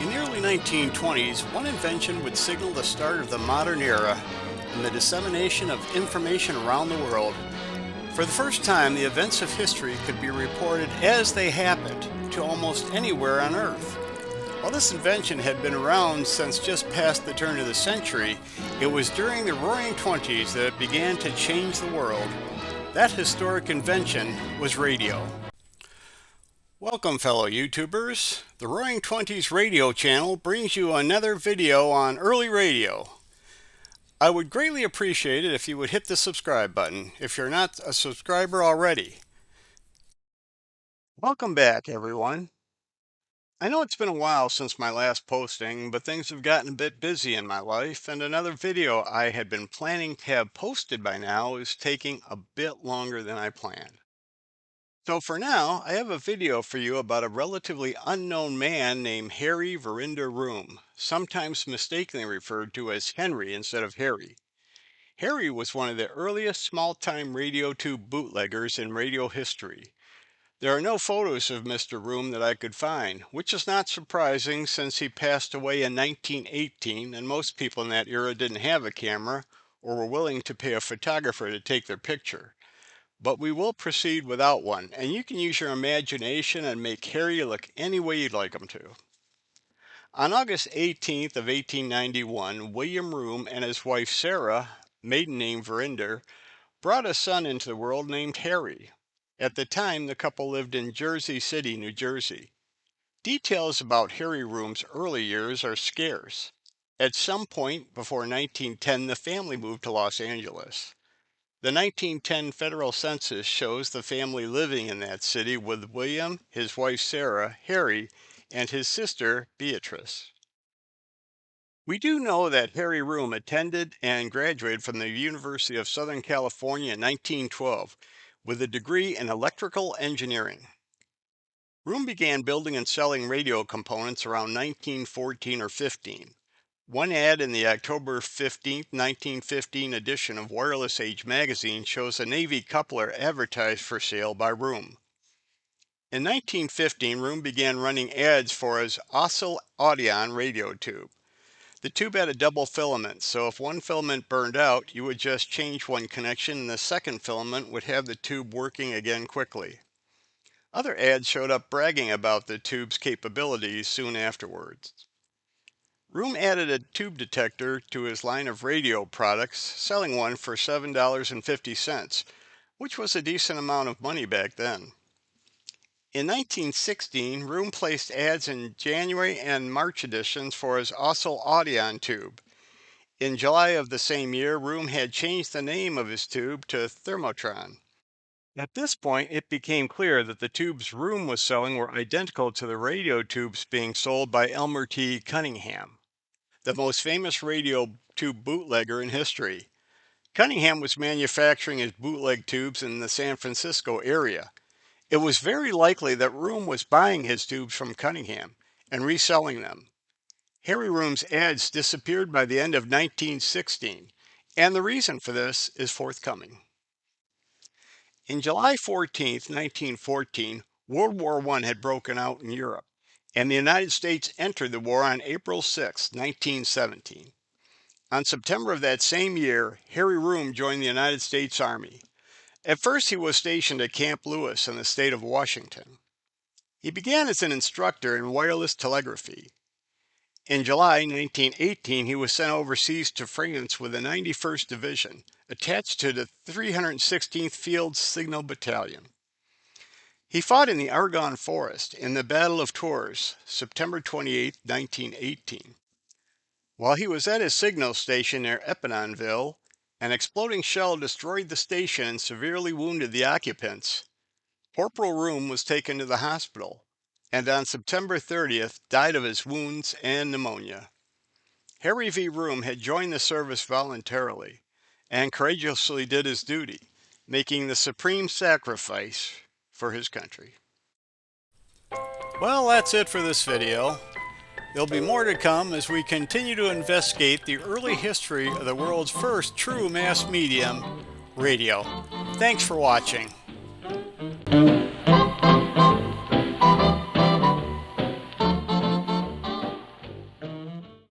In the early 1920s, one invention would signal the start of the modern era and the dissemination of information around the world. For the first time, the events of history could be reported as they happened to almost anywhere on Earth. While this invention had been around since just past the turn of the century, it was during the Roaring Twenties that it began to change the world. That historic invention was radio. Welcome, fellow YouTubers. The Roaring Twenties radio channel brings you another video on early radio. I would greatly appreciate it if you would hit the subscribe button if you're not a subscriber already. Welcome back, everyone. I know it's been a while since my last posting, but things have gotten a bit busy in my life, and another video I had been planning to have posted by now is taking a bit longer than I planned. So for now, I have a video for you about a relatively unknown man named Harry Verinder Roome, sometimes mistakenly referred to as Henry instead of Harry. Harry was one of the earliest small-time radio tube bootleggers in radio history. There are no photos of Mr. Roome that I could find, which is not surprising since he passed away in 1918 and most people in that era didn't have a camera or were willing to pay a photographer to take their picture. But we will proceed without one, and you can use your imagination and make Harry look any way you'd like him to. On August 18th of 1891, William Roome and his wife Sarah, maiden name Verinder, brought a son into the world named Harry. At the time, the couple lived in Jersey City, New Jersey. Details about Harry Roome's early years are scarce. At some point before 1910, the family moved to Los Angeles. The 1910 federal census shows the family living in that city with William, his wife Sarah, Harry, and his sister Beatrice. We do know that Harry Roome attended and graduated from the University of Southern California in 1912 with a degree in electrical engineering. Roome began building and selling radio components around 1914 or 15. One ad in the October 15, 1915 edition of Wireless Age magazine shows a Navy coupler advertised for sale by Roome. In 1915, Roome began running ads for his Oscil Audion radio tube. The tube had a double filament, so if one filament burned out, you would just change one connection and the second filament would have the tube working again quickly. Other ads showed up bragging about the tube's capabilities soon afterwards. Roome added a tube detector to his line of radio products, selling one for $7.50, which was a decent amount of money back then. In 1916, Roome placed ads in January and March editions for his Oscil Audion tube. In July of the same year, Roome had changed the name of his tube to Thermotron. At this point, it became clear that the tubes Roome was selling were identical to the radio tubes being sold by Elmer T. Cunningham, the most famous radio tube bootlegger in history. Cunningham was manufacturing his bootleg tubes in the San Francisco area. It was very likely that Roome was buying his tubes from Cunningham and reselling them. Harry Roome's ads disappeared by the end of 1916, and the reason for this is forthcoming. In July 14, 1914, World War I had broken out in Europe, and the United States entered the war on April 6, 1917. On September of that same year, Harry Roome joined the United States Army. At first, he was stationed at Camp Lewis in the state of Washington. He began as an instructor in wireless telegraphy. In July 1918, he was sent overseas to France with the 91st Division, attached to the 316th Field Signal Battalion. He fought in the Argonne Forest in the Battle of Tours, September 28, 1918. While he was at his signal station near Epinonville, an exploding shell destroyed the station and severely wounded the occupants. Corporal Roome was taken to the hospital, and on September 30th died of his wounds and pneumonia. Harry V. Roome had joined the service voluntarily and courageously did his duty, making the supreme sacrifice for his country. Well, that's it for this video. There'll be more to come as we continue to investigate the early history of the world's first true mass medium, radio. Thanks for watching.